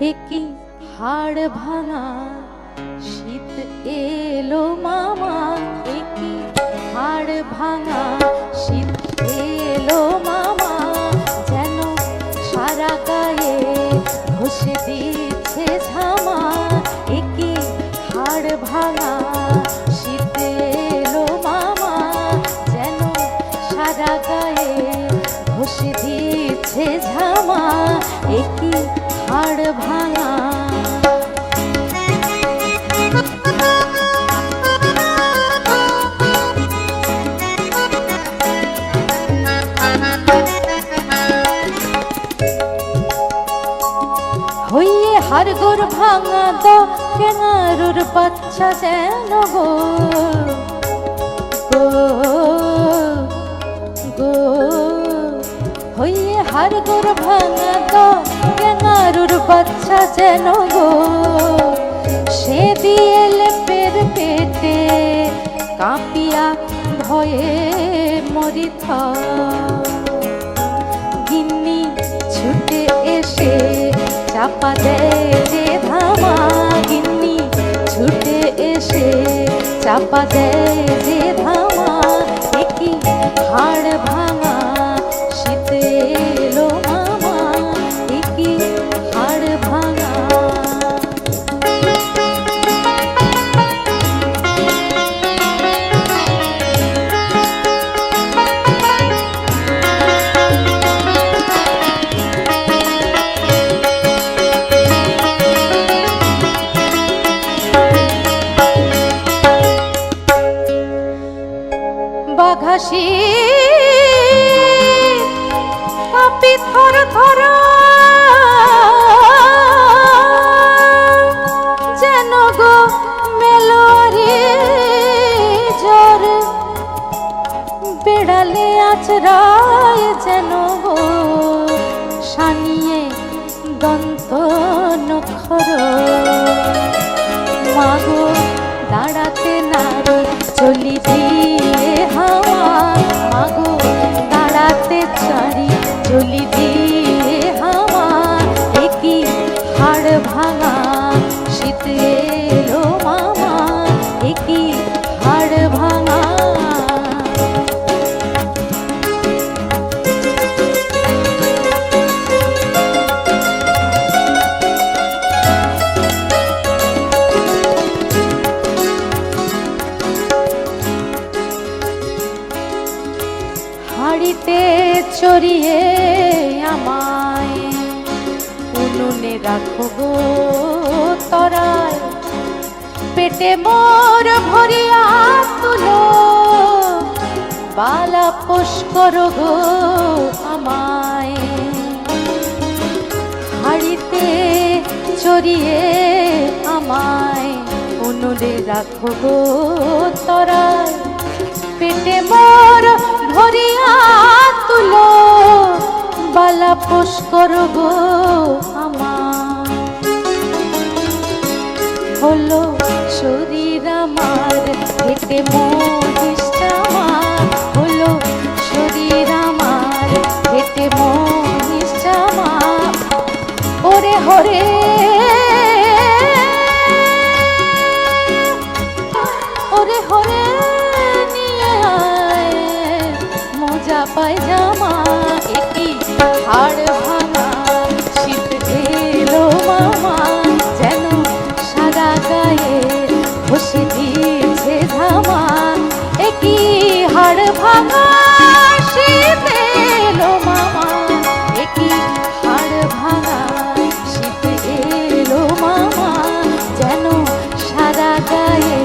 একই হাড় ভাঙা শীত এলো মামা, একই হাড় ভাঙা শীত এলো মামা, যেন সারা গায়ে ঘষে দিচ্ছে ঝামা। একই হাড় ভাঙা শীত এলো মামা, যেন সারা গায়ে ঘষে দিচ্ছে ঝামা। একই হাড় ভাঙা হইয়ে হাড়গোড় ভাঙা দো কেনারুর বাচ্চা যেন গো গো গো, হইয়ে হাড়গোড় ভাঙা দো কেনারুর বাচ্চা যেন গো, সে দিয়ে লেপের পেটে কাঁপিয়া ভয়ে মরিথ। গিন্নি ছুটে এসে চাপা দেয় যে ধামা, গিন্নি ছুটে এসে চাপা দেয় যে ধামা। একই হাড় ভাঙা শীত এলো মামা, একই হাড় ভাঙা। বাঘাসি কাঁপি থর থর, যেন গো মেলোয়ারি জ্বর, বেড়ালে আচরায় যেন গো সানিয়ে দন্ত নখর। মাগো দাঁড়াতে নারী চলি দিয়ে হাওয়া, মাগো দাঁড়াতে চারি চলি দিয়ে হাওয়া। একই হাড় ভাঙা শীত এলো মামা, একই হাড় ভাঙা। হাড়িতে চড়িয়ে আমায় উনুনে রাখো গো তরায়, পেটে মোর ভরিয়া তুলো বালা পোষ করো গো আমায়। হাড়িতে চড়িয়ে আমায় উনুনে রাখো গো তরায়, পেটে মোর ভরিয়া তুলো বালা পোষ করো গো আমার। হলো শরীর আমার পেটে মহিষ জামা, হলো শরীর আমার পেটে মহিষ জামা। ওরে হরে ওরে হরে মোজা পায়জামা, একই হাড় ভাঙা শীত এলো মামা, যেন সারা গায়ে ঘষে দিয়েছে ধামা। একই হাড় ভাঙা শীত এলো মামা, একই হাড় ভাঙা শীত এলো মামা, যেন সারা গায়ে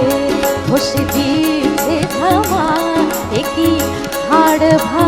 ঘষে দিয়েছে ধামা। একই হাড় ভাঙা।